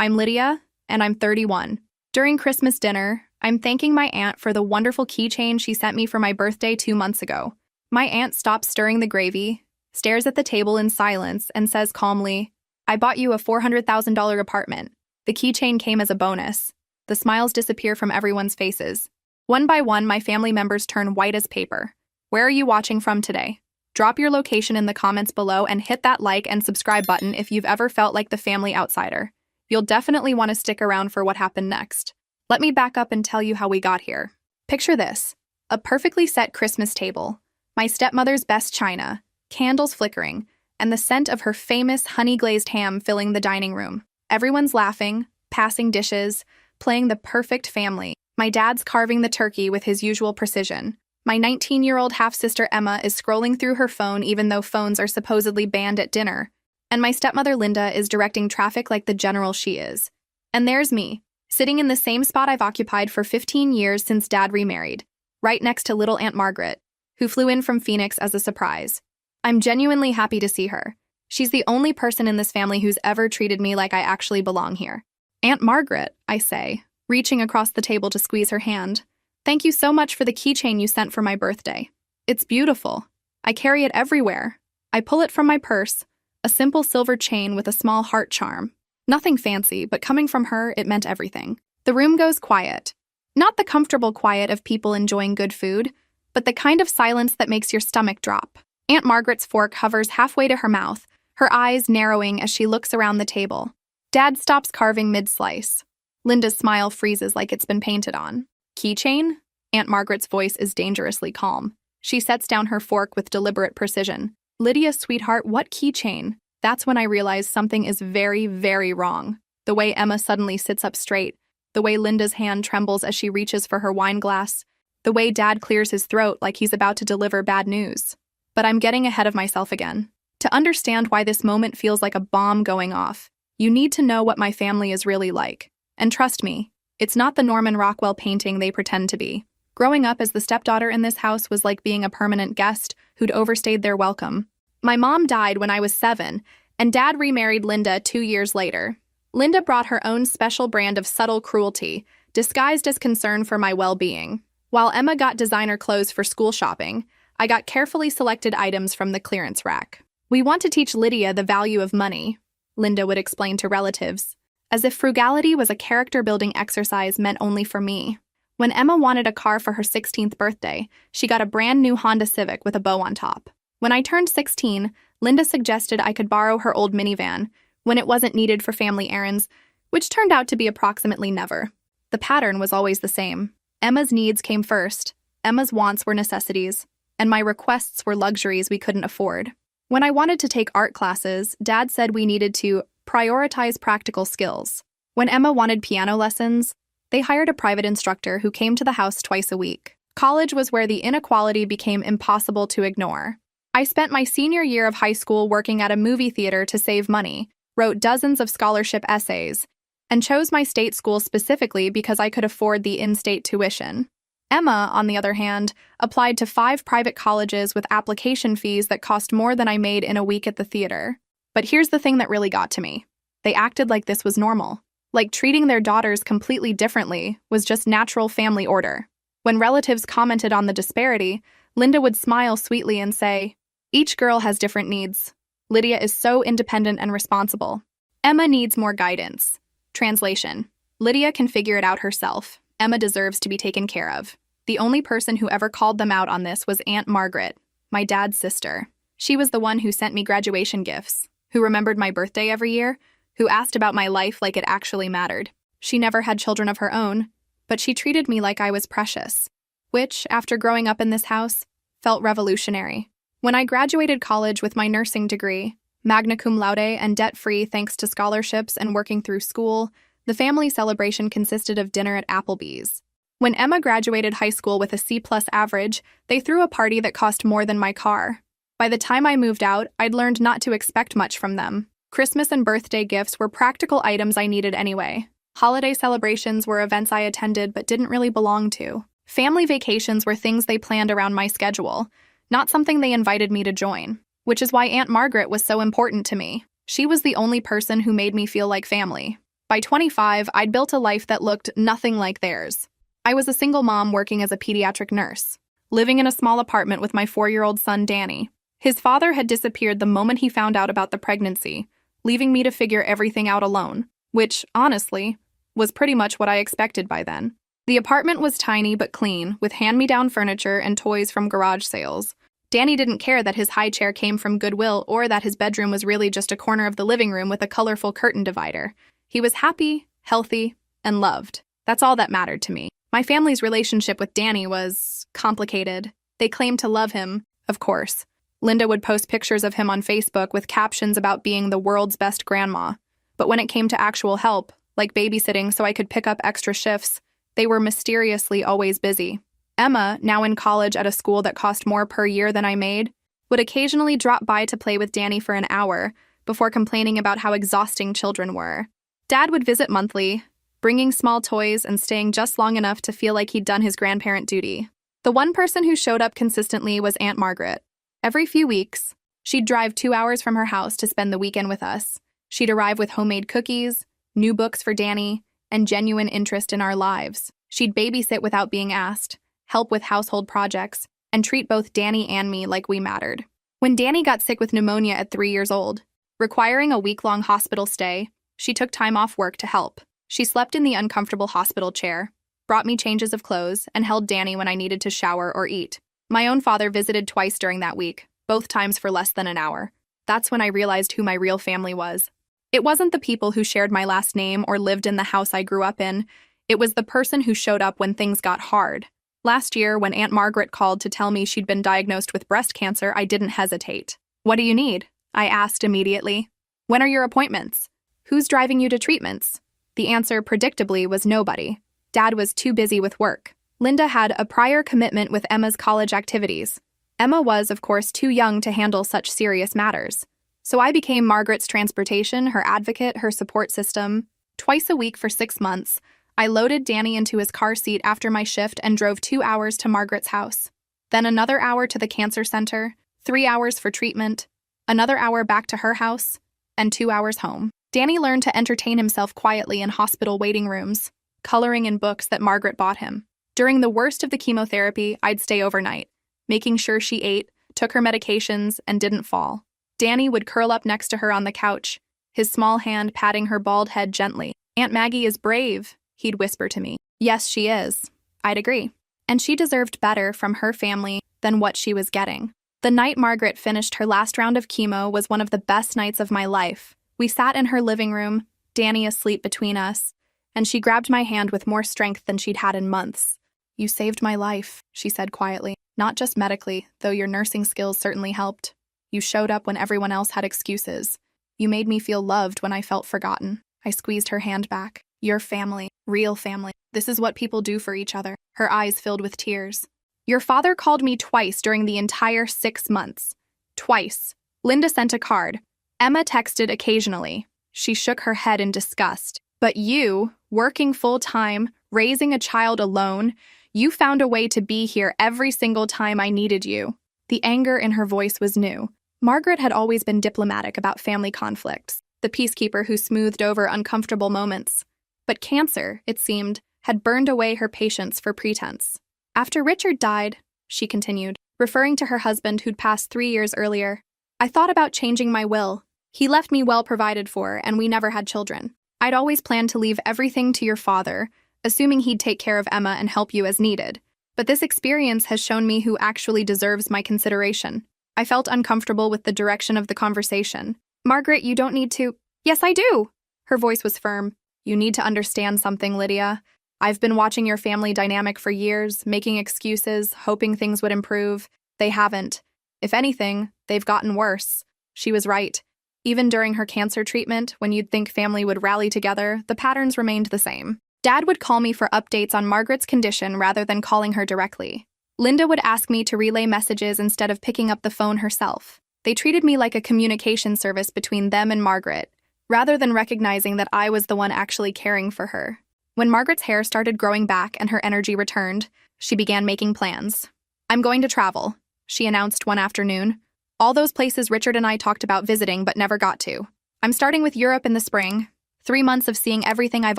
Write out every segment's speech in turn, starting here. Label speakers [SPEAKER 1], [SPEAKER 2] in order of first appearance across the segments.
[SPEAKER 1] I'm Lydia, and I'm 31. During Christmas dinner, I'm thanking my aunt for the wonderful keychain she sent me for my birthday 2 months ago. My aunt stops stirring the gravy, stares at the table in silence, and says calmly, "I bought you a $400,000 apartment. The keychain came as a bonus." The smiles disappear from everyone's faces. One by one, my family members turn white as paper. Where are you watching from today? Drop your location in the comments below and hit that like and subscribe button if you've ever felt like the family outsider. You'll definitely want to stick around for what happened next. Let me back up and tell you how we got here. Picture this: a perfectly set Christmas table, my stepmother's best china, candles flickering, and the scent of her famous honey-glazed ham filling the dining room. Everyone's laughing, passing dishes, playing the perfect family. My dad's carving the turkey with his usual precision. My 19-year-old half-sister Emma is scrolling through her phone even though phones are supposedly banned at dinner. And my stepmother Linda is directing traffic like the general she is. And there's me, sitting in the same spot I've occupied for 15 years since Dad remarried, right next to little Aunt Margaret, who flew in from Phoenix as a surprise. I'm genuinely happy to see her. She's the only person in this family who's ever treated me like I actually belong here. "Aunt Margaret," I say, reaching across the table to squeeze her hand. "Thank you so much for the keychain you sent for my birthday. It's beautiful. I carry it everywhere." I pull it from my purse, a simple silver chain with a small heart charm. Nothing fancy, but coming from her, it meant everything. The room goes quiet. Not the comfortable quiet of people enjoying good food, but the kind of silence that makes your stomach drop. Aunt Margaret's fork hovers halfway to her mouth, her eyes narrowing as she looks around the table. Dad stops carving mid-slice. Linda's smile freezes like it's been painted on. "Keychain?" Aunt Margaret's voice is dangerously calm. She sets down her fork with deliberate precision. "Lydia, sweetheart, what keychain?" That's when I realize something is very, very wrong. The way Emma suddenly sits up straight, the way Linda's hand trembles as she reaches for her wine glass, the way Dad clears his throat like he's about to deliver bad news. But I'm getting ahead of myself again. To understand why this moment feels like a bomb going off, you need to know what my family is really like. And trust me, it's not the Norman Rockwell painting they pretend to be. Growing up as the stepdaughter in this house was like being a permanent guest who'd overstayed their welcome. My mom died when I was 7, and Dad remarried Linda 2 years later. Linda brought her own special brand of subtle cruelty, disguised as concern for my well-being. While Emma got designer clothes for school shopping, I got carefully selected items from the clearance rack. "We want to teach Lydia the value of money," Linda would explain to relatives, as if frugality was a character-building exercise meant only for me. When Emma wanted a car for her 16th birthday, she got a brand new Honda Civic with a bow on top. When I turned 16, Linda suggested I could borrow her old minivan when it wasn't needed for family errands, which turned out to be approximately never. The pattern was always the same. Emma's needs came first, Emma's wants were necessities, and my requests were luxuries we couldn't afford. When I wanted to take art classes, Dad said we needed to prioritize practical skills. When Emma wanted piano lessons, they hired a private instructor who came to the house twice a week. College was where the inequality became impossible to ignore. I spent my senior year of high school working at a movie theater to save money, wrote dozens of scholarship essays, and chose my state school specifically because I could afford the in-state tuition. Emma, on the other hand, applied to 5 private colleges with application fees that cost more than I made in a week at the theater. But here's the thing that really got to me. They acted like this was normal. Like treating their daughters completely differently was just natural family order. When relatives commented on the disparity, Linda would smile sweetly and say, "Each girl has different needs. Lydia is so independent and responsible. Emma needs more guidance." Translation: Lydia can figure it out herself. Emma deserves to be taken care of. The only person who ever called them out on this was Aunt Margaret, my dad's sister. She was the one who sent me graduation gifts, who remembered my birthday every year, who asked about my life like it actually mattered. She never had children of her own, but she treated me like I was precious, which, after growing up in this house, felt revolutionary. When I graduated college with my nursing degree, magna cum laude and debt-free thanks to scholarships and working through school, the family celebration consisted of dinner at Applebee's. When Emma graduated high school with a C+ average, they threw a party that cost more than my car. By the time I moved out, I'd learned not to expect much from them. Christmas and birthday gifts were practical items I needed anyway. Holiday celebrations were events I attended but didn't really belong to. Family vacations were things they planned around my schedule, not something they invited me to join, which is why Aunt Margaret was so important to me. She was the only person who made me feel like family. By 25, I'd built a life that looked nothing like theirs. I was a single mom working as a pediatric nurse, living in a small apartment with my 4-year-old son, Danny. His father had disappeared the moment he found out about the pregnancy, leaving me to figure everything out alone, which, honestly, was pretty much what I expected by then. The apartment was tiny but clean, with hand-me-down furniture and toys from garage sales. Danny didn't care that his high chair came from Goodwill or that his bedroom was really just a corner of the living room with a colorful curtain divider. He was happy, healthy, and loved. That's all that mattered to me. My family's relationship with Danny was complicated. They claimed to love him, of course. Linda would post pictures of him on Facebook with captions about being the world's best grandma. But when it came to actual help, like babysitting so I could pick up extra shifts, they were mysteriously always busy. Emma, now in college at a school that cost more per year than I made, would occasionally drop by to play with Danny for an hour before complaining about how exhausting children were. Dad would visit monthly, bringing small toys and staying just long enough to feel like he'd done his grandparent duty. The one person who showed up consistently was Aunt Margaret. Every few weeks, she'd drive 2 hours from her house to spend the weekend with us. She'd arrive with homemade cookies, new books for Danny, and genuine interest in our lives. She'd babysit without being asked, help with household projects, and treat both Danny and me like we mattered. When Danny got sick with pneumonia at 3 years old, requiring a week-long hospital stay, she took time off work to help. She slept in the uncomfortable hospital chair, brought me changes of clothes, and held Danny when I needed to shower or eat. My own father visited twice during that week, both times for less than an hour. That's when I realized who my real family was. It wasn't the people who shared my last name or lived in the house I grew up in. It was the person who showed up when things got hard. Last year, when Aunt Margaret called to tell me she'd been diagnosed with breast cancer, I didn't hesitate. "What do you need?" I asked immediately. "When are your appointments? Who's driving you to treatments?" The answer, predictably, was nobody. Dad was too busy with work. Linda had a prior commitment with Emma's college activities. Emma was, of course, too young to handle such serious matters. So I became Margaret's transportation, her advocate, her support system. Twice a week for 6 months, I loaded Danny into his car seat after my shift and drove 2 hours to Margaret's house. Then another hour to the cancer center, 3 hours for treatment, another hour back to her house, and 2 hours home. Danny learned to entertain himself quietly in hospital waiting rooms, coloring in books that Margaret bought him. During the worst of the chemotherapy, I'd stay overnight, making sure she ate, took her medications, and didn't fall. Danny would curl up next to her on the couch, his small hand patting her bald head gently. "Aunt Maggie is brave," he'd whisper to me. "Yes, she is." I'd agree. And she deserved better from her family than what she was getting. The night Margaret finished her last round of chemo was one of the best nights of my life. We sat in her living room, Danny asleep between us, and she grabbed my hand with more strength than she'd had in months. "You saved my life," she said quietly. "Not just medically, though your nursing skills certainly helped. You showed up when everyone else had excuses. You made me feel loved when I felt forgotten." I squeezed her hand back. "Your family, real family. This is what people do for each other." Her eyes filled with tears. "Your father called me twice during the entire 6 months. Twice. Linda sent a card. Emma texted occasionally." She shook her head in disgust. "But you, working full-time, raising a child alone, you found a way to be here every single time I needed you." The anger in her voice was new. Margaret had always been diplomatic about family conflicts, the peacekeeper who smoothed over uncomfortable moments. But cancer, it seemed, had burned away her patience for pretense. "After Richard died," she continued, referring to her husband who'd passed 3 years earlier, "I thought about changing my will. He left me well provided for, and we never had children. I'd always planned to leave everything to your father, assuming he'd take care of Emma and help you as needed. But this experience has shown me who actually deserves my consideration." I felt uncomfortable with the direction of the conversation. "Margaret, you don't need to—" "Yes, I do!" Her voice was firm. "You need to understand something, Lydia. I've been watching your family dynamic for years, making excuses, hoping things would improve. They haven't. If anything, they've gotten worse." She was right. Even during her cancer treatment, when you'd think family would rally together, the patterns remained the same. Dad would call me for updates on Margaret's condition rather than calling her directly. Linda would ask me to relay messages instead of picking up the phone herself. They treated me like a communication service between them and Margaret, rather than recognizing that I was the one actually caring for her. When Margaret's hair started growing back and her energy returned, she began making plans. "I'm going to travel," she announced one afternoon. "All those places Richard and I talked about visiting but never got to. I'm starting with Europe in the spring, 3 months of seeing everything I've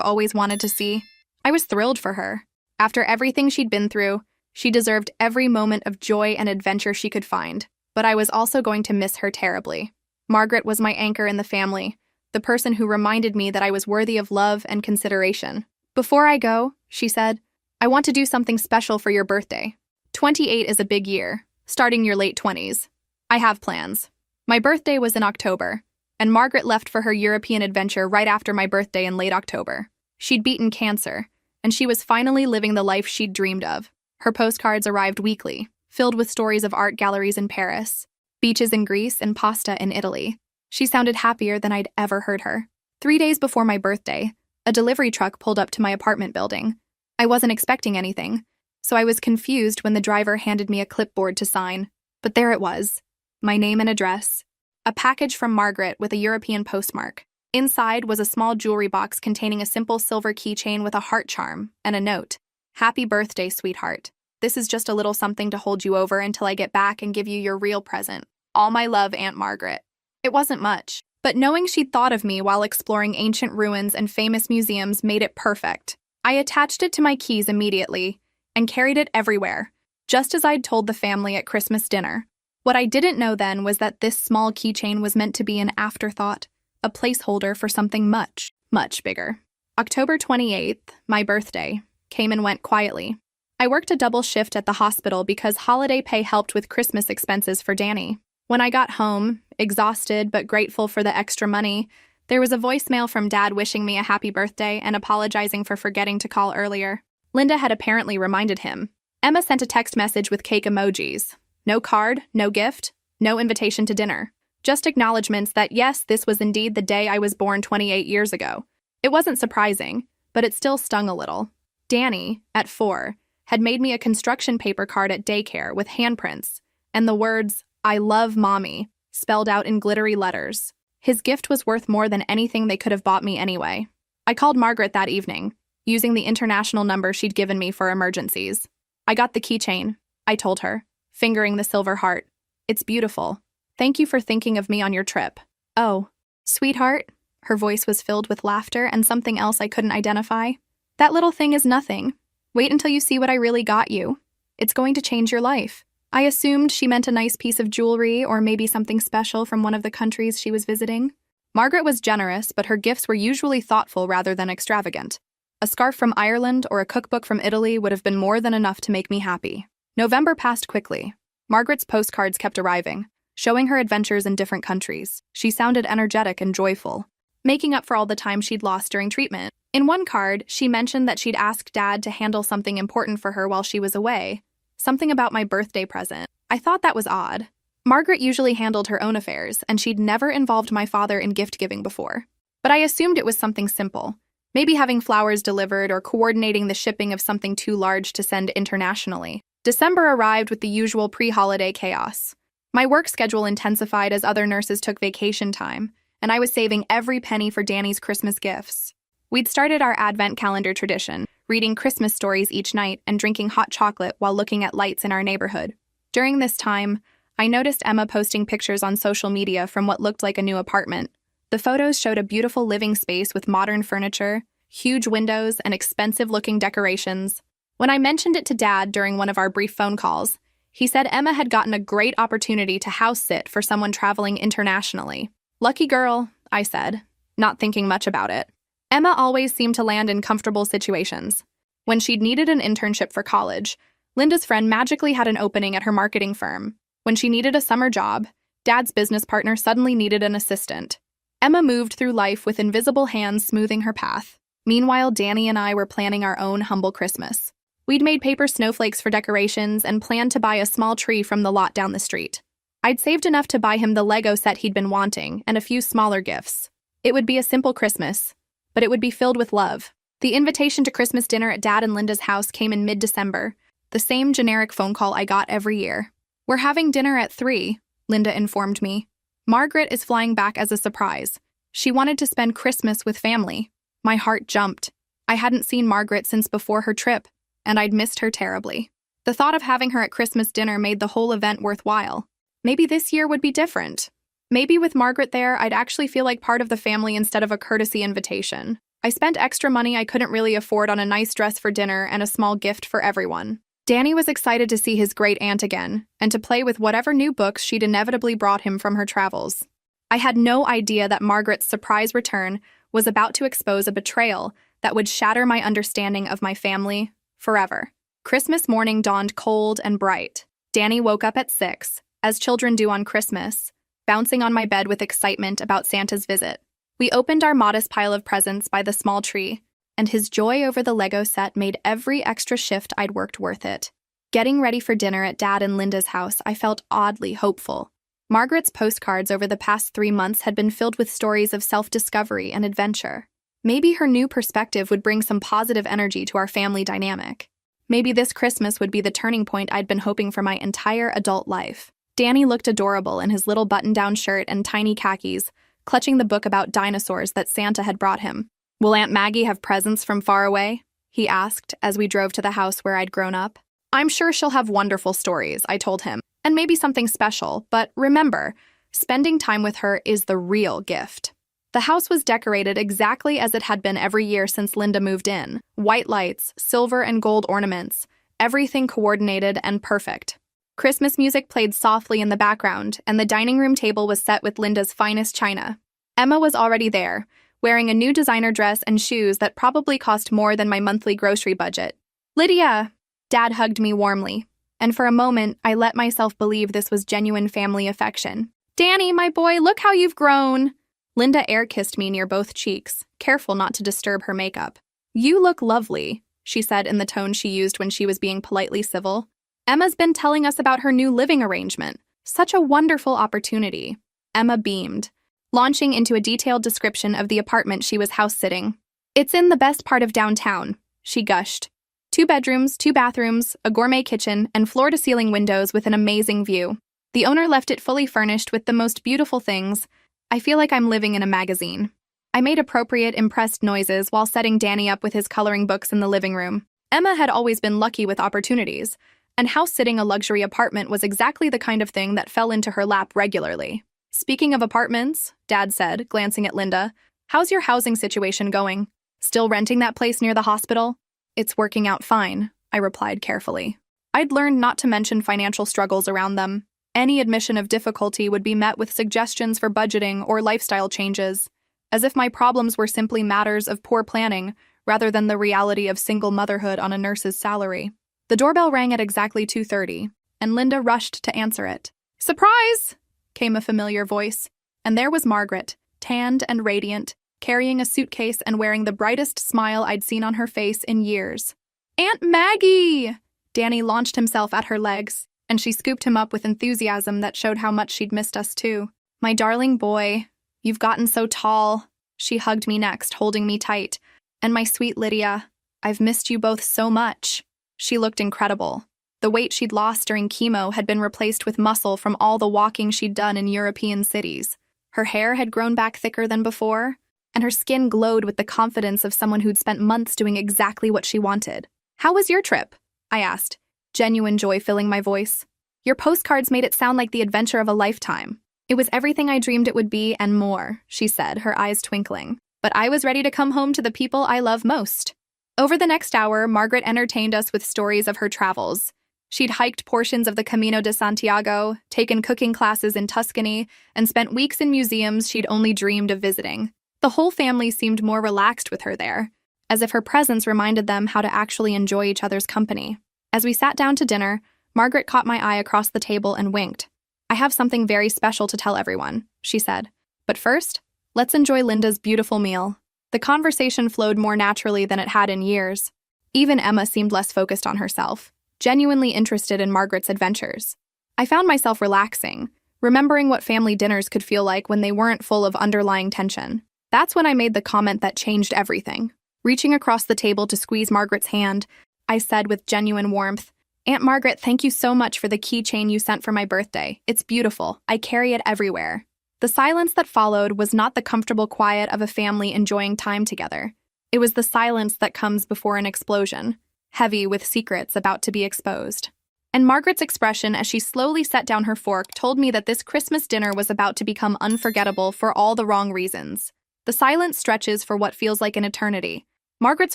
[SPEAKER 1] always wanted to see. I was thrilled for her. After everything she'd been through, she deserved every moment of joy and adventure she could find. But I was also going to miss her terribly. Margaret was my anchor in the family, the person who reminded me that I was worthy of love and consideration. "Before I go," she said, "I want to do something special for your birthday. 28 is a big year, starting your late 20s. I have plans." My birthday was in October, and Margaret left for her European adventure right after my birthday in late October. She'd beaten cancer, and she was finally living the life she'd dreamed of. Her postcards arrived weekly, filled with stories of art galleries in Paris, beaches in Greece, and pasta in Italy. She sounded happier than I'd ever heard her. 3 days before my birthday, a delivery truck pulled up to my apartment building. I wasn't expecting anything, so I was confused when the driver handed me a clipboard to sign. But there it was, my name and address. A package from Margaret with a European postmark. Inside was a small jewelry box containing a simple silver keychain with a heart charm and a note. "Happy birthday, sweetheart. This is just a little something to hold you over until I get back and give you your real present. All my love, Aunt Margaret." It wasn't much, but knowing she'd thought of me while exploring ancient ruins and famous museums made it perfect. I attached it to my keys immediately and carried it everywhere, just as I'd told the family at Christmas dinner. What I didn't know then was that this small keychain was meant to be an afterthought, a placeholder for something much, much bigger. October 28th, my birthday, came and went quietly. I worked a double shift at the hospital because holiday pay helped with Christmas expenses for Danny. When I got home, exhausted but grateful for the extra money, there was a voicemail from Dad wishing me a happy birthday and apologizing for forgetting to call earlier. Linda had apparently reminded him. Emma sent a text message with cake emojis. No card, no gift, no invitation to dinner. Just acknowledgments that yes, this was indeed the day I was born 28 years ago. It wasn't surprising, but it still stung a little. Danny, at 4, had made me a construction paper card at daycare with handprints and the words, "I love Mommy," spelled out in glittery letters. His gift was worth more than anything they could have bought me anyway. I called Margaret that evening, using the international number she'd given me for emergencies. "I got the keychain," I told her, fingering the silver heart. "It's beautiful. Thank you for thinking of me on your trip." "Oh, sweetheart," her voice was filled with laughter and something else I couldn't identify. "That little thing is nothing. Wait until you see what I really got you. It's going to change your life." I assumed she meant a nice piece of jewelry or maybe something special from one of the countries she was visiting. Margaret was generous, but her gifts were usually thoughtful rather than extravagant. A scarf from Ireland or a cookbook from Italy would have been more than enough to make me happy. November passed quickly. Margaret's postcards kept arriving, showing her adventures in different countries. She sounded energetic and joyful, making up for all the time she'd lost during treatment. In one card, she mentioned that she'd asked Dad to handle something important for her while she was away. Something about my birthday present. I thought that was odd. Margaret usually handled her own affairs, and she'd never involved my father in gift-giving before. But I assumed it was something simple. Maybe having flowers delivered or coordinating the shipping of something too large to send internationally. December arrived with the usual pre-holiday chaos. My work schedule intensified as other nurses took vacation time, and I was saving every penny for Danny's Christmas gifts. We'd started our Advent calendar tradition, reading Christmas stories each night and drinking hot chocolate while looking at lights in our neighborhood. During this time, I noticed Emma posting pictures on social media from what looked like a new apartment. The photos showed a beautiful living space with modern furniture, huge windows, and expensive-looking decorations. When I mentioned it to Dad during one of our brief phone calls, he said Emma had gotten a great opportunity to house sit for someone traveling internationally. "Lucky girl," I said, not thinking much about it. Emma always seemed to land in comfortable situations. When she'd needed an internship for college, Linda's friend magically had an opening at her marketing firm. When she needed a summer job, Dad's business partner suddenly needed an assistant. Emma moved through life with invisible hands smoothing her path. Meanwhile, Danny and I were planning our own humble Christmas. We'd made paper snowflakes for decorations and planned to buy a small tree from the lot down the street. I'd saved enough to buy him the Lego set he'd been wanting and a few smaller gifts. It would be a simple Christmas, but it would be filled with love. The invitation to Christmas dinner at Dad and Linda's house came in mid-December, the same generic phone call I got every year. "We're having dinner at 3, Linda informed me. "Margaret is flying back as a surprise. She wanted to spend Christmas with family." My heart jumped. I hadn't seen Margaret since before her trip, and I'd missed her terribly. The thought of having her at Christmas dinner made the whole event worthwhile. Maybe this year would be different. Maybe with Margaret there, I'd actually feel like part of the family instead of a courtesy invitation. I spent extra money I couldn't really afford on a nice dress for dinner and a small gift for everyone. Danny was excited to see his great aunt again and to play with whatever new books she'd inevitably brought him from her travels. I had no idea that Margaret's surprise return was about to expose a betrayal that would shatter my understanding of my family forever. Christmas morning dawned cold and bright. Danny woke up at 6, as children do on Christmas, bouncing on my bed with excitement about Santa's visit. We opened our modest pile of presents by the small tree, and his joy over the Lego set made every extra shift I'd worked worth it. Getting ready for dinner at Dad and Linda's house, I felt oddly hopeful. Margaret's postcards over the past 3 months had been filled with stories of self-discovery and adventure. Maybe her new perspective would bring some positive energy to our family dynamic. Maybe this Christmas would be the turning point I'd been hoping for my entire adult life. Danny looked adorable in his little button-down shirt and tiny khakis, clutching the book about dinosaurs that Santa had brought him. "Will Aunt Maggie have presents from far away?" he asked as we drove to the house where I'd grown up. "I'm sure she'll have wonderful stories," I told him, "and maybe something special, but remember, spending time with her is the real gift." The house was decorated exactly as it had been every year since Linda moved in. White lights, silver and gold ornaments, everything coordinated and perfect. Christmas music played softly in the background, and the dining room table was set with Linda's finest china. Emma was already there, wearing a new designer dress and shoes that probably cost more than my monthly grocery budget. "Lydia!" Dad hugged me warmly, and for a moment, I let myself believe this was genuine family affection. "Danny, my boy, look how you've grown!" Linda air-kissed me near both cheeks, careful not to disturb her makeup. "You look lovely," she said in the tone she used when she was being politely civil. "Emma's been telling us about her new living arrangement. Such a wonderful opportunity." Emma beamed, launching into a detailed description of the apartment she was house-sitting. "It's in the best part of downtown," she gushed. 2 bedrooms, 2 bathrooms, a gourmet kitchen, and floor-to-ceiling windows with an amazing view. The owner left it fully furnished with the most beautiful things. I feel like I'm living in a magazine. I made appropriate, impressed noises while setting Danny up with his coloring books in the living room. Emma had always been lucky with opportunities, and house-sitting a luxury apartment was exactly the kind of thing that fell into her lap regularly. "Speaking of apartments," Dad said, glancing at Linda, "how's your housing situation going? Still renting that place near the hospital?" "It's working out fine," I replied carefully. I'd learned not to mention financial struggles around them. Any admission of difficulty would be met with suggestions for budgeting or lifestyle changes, as if my problems were simply matters of poor planning rather than the reality of single motherhood on a nurse's salary. The doorbell rang at exactly 2:30, and Linda rushed to answer it. "Surprise!" came a familiar voice, and there was Margaret, tanned and radiant, carrying a suitcase and wearing the brightest smile I'd seen on her face in years. "Aunt Maggie!" Danny launched himself at her legs, and she scooped him up with enthusiasm that showed how much she'd missed us too. "My darling boy, you've gotten so tall." She hugged me next, holding me tight. "And my sweet Lydia, I've missed you both so much." She looked incredible. The weight she'd lost during chemo had been replaced with muscle from all the walking she'd done in European cities. Her hair had grown back thicker than before, and her skin glowed with the confidence of someone who'd spent months doing exactly what she wanted. "How was your trip?" I asked, genuine joy filling my voice. "Your postcards made it sound like the adventure of a lifetime." "It was everything I dreamed it would be and more," she said, her eyes twinkling. "But I was ready to come home to the people I love most." Over the next hour, Margaret entertained us with stories of her travels. She'd hiked portions of the Camino de Santiago, taken cooking classes in Tuscany, and spent weeks in museums she'd only dreamed of visiting. The whole family seemed more relaxed with her there, as if her presence reminded them how to actually enjoy each other's company. As we sat down to dinner, Margaret caught my eye across the table and winked. "I have something very special to tell everyone," she said. "But first, let's enjoy Linda's beautiful meal." The conversation flowed more naturally than it had in years. Even Emma seemed less focused on herself, genuinely interested in Margaret's adventures. I found myself relaxing, remembering what family dinners could feel like when they weren't full of underlying tension. That's when I made the comment that changed everything. Reaching across the table to squeeze Margaret's hand, I said with genuine warmth, "Aunt Margaret, thank you so much for the keychain you sent for my birthday. It's beautiful. I carry it everywhere." The silence that followed was not the comfortable quiet of a family enjoying time together. It was the silence that comes before an explosion, heavy with secrets about to be exposed. And Margaret's expression as she slowly set down her fork told me that this Christmas dinner was about to become unforgettable for all the wrong reasons. The silence stretches for what feels like an eternity. Margaret's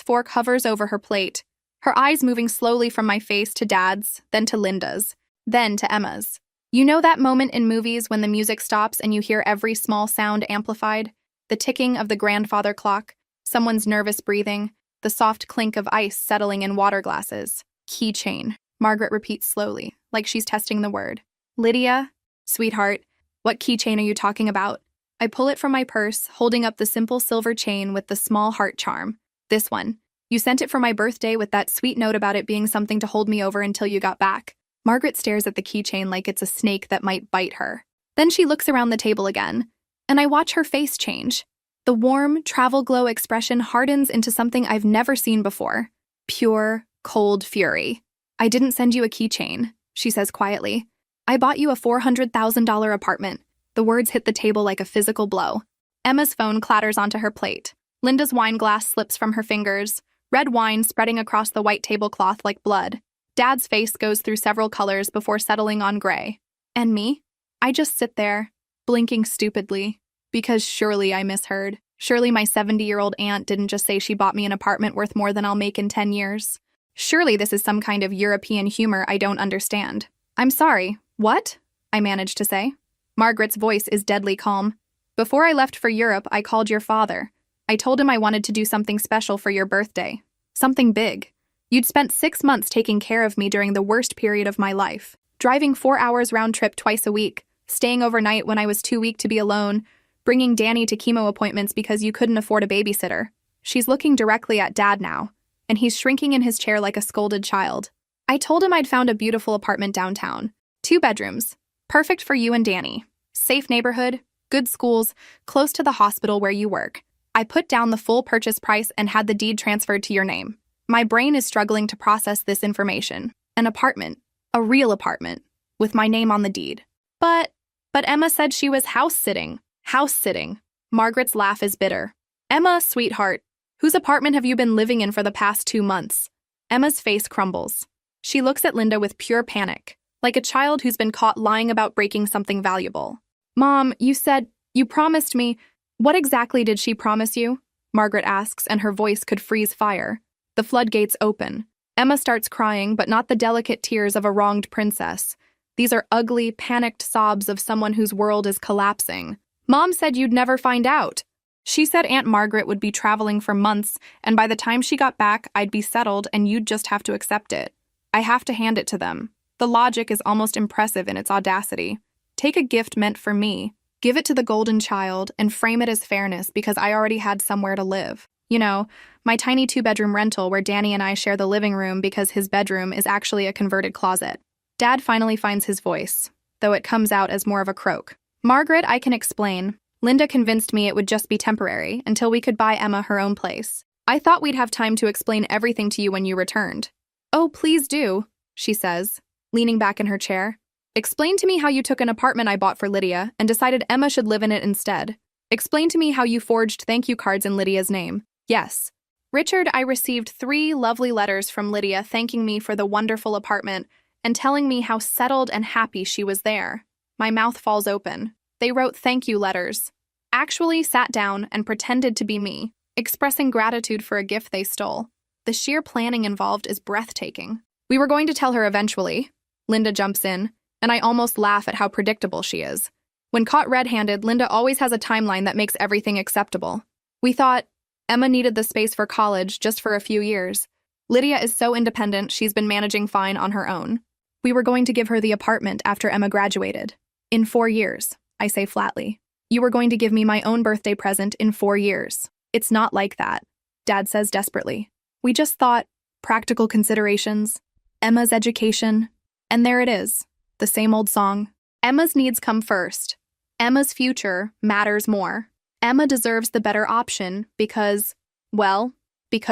[SPEAKER 1] fork hovers over her plate, her eyes moving slowly from my face to Dad's, then to Linda's, then to Emma's. You know that moment in movies when the music stops and you hear every small sound amplified? The ticking of the grandfather clock, someone's nervous breathing, the soft clink of ice settling in water glasses. Keychain, Margaret repeats slowly, like she's testing the word. Lydia, sweetheart, what keychain are you talking about? I pull it from my purse, holding up the simple silver chain with the small heart charm. This one. You sent it for my birthday with that sweet note about it being something to hold me over until you got back. Margaret stares at the keychain like it's a snake that might bite her. Then she looks around the table again, and I watch her face change. The warm, travel glow expression hardens into something I've never seen before. Pure, cold fury. I didn't send you a keychain, she says quietly. I bought you a $400,000 apartment. The words hit the table like a physical blow. Emma's phone clatters onto her plate. Linda's wine glass slips from her fingers, red wine spreading across the white tablecloth like blood. Dad's face goes through several colors before settling on gray. And me? I just sit there, blinking stupidly, because surely I misheard. Surely my 70-year-old aunt didn't just say she bought me an apartment worth more than I'll make in 10 years. Surely this is some kind of European humor I don't understand. I'm sorry, what? I managed to say. Margaret's voice is deadly calm. Before I left for Europe, I called your father. I told him I wanted to do something special for your birthday. Something big. You'd spent 6 months taking care of me during the worst period of my life, driving 4 hours round trip twice a week, staying overnight when I was too weak to be alone, bringing Danny to chemo appointments because you couldn't afford a babysitter. She's looking directly at Dad now, and he's shrinking in his chair like a scolded child. I told him I'd found a beautiful apartment downtown. 2 bedrooms. Perfect for you and Danny. Safe neighborhood, good schools, close to the hospital where you work. I put down the full purchase price and had the deed transferred to your name. My brain is struggling to process this information. An apartment. A real apartment. With my name on the deed. But Emma said she was house-sitting. House-sitting. Margaret's laugh is bitter. Emma, sweetheart, whose apartment have you been living in for the past 2 months? Emma's face crumbles. She looks at Linda with pure panic, like a child who's been caught lying about breaking something valuable. Mom, you promised me. What exactly did she promise you? Margaret asks, and her voice could freeze fire. The floodgates open. Emma starts crying, but not the delicate tears of a wronged princess. These are ugly, panicked sobs of someone whose world is collapsing. Mom said you'd never find out. She said Aunt Margaret would be traveling for months, and by the time she got back, I'd be settled and you'd just have to accept it. I have to hand it to them. The logic is almost impressive in its audacity. Take a gift meant for me, give it to the golden child, and frame it as fairness because I already had somewhere to live. You know, my tiny 2-bedroom rental where Danny and I share the living room because his bedroom is actually a converted closet. Dad finally finds his voice, though it comes out as more of a croak. Margaret, I can explain. Linda convinced me it would just be temporary until we could buy Emma her own place. I thought we'd have time to explain everything to you when you returned. Oh, please do, she says, leaning back in her chair. Explain to me how you took an apartment I bought for Lydia and decided Emma should live in it instead. Explain to me how you forged thank you cards in Lydia's name. Yes. Richard, I received 3 lovely letters from Lydia thanking me for the wonderful apartment and telling me how settled and happy she was there. My mouth falls open. They wrote thank you letters. Actually sat down and pretended to be me, expressing gratitude for a gift they stole. The sheer planning involved is breathtaking. We were going to tell her eventually. Linda jumps in, and I almost laugh at how predictable she is. When caught red-handed, Linda always has a timeline that makes everything acceptable. We thought Emma needed the space for college just for a few years. Lydia is so independent, she's been managing fine on her own. We were going to give her the apartment after Emma graduated. In 4 years, I say flatly. You were going to give me my own birthday present in 4 years. It's not like that, Dad says desperately. We just thought, practical considerations, Emma's education, and there it is, the same old song. Emma's needs come first. Emma's future matters more. Emma deserves the better option because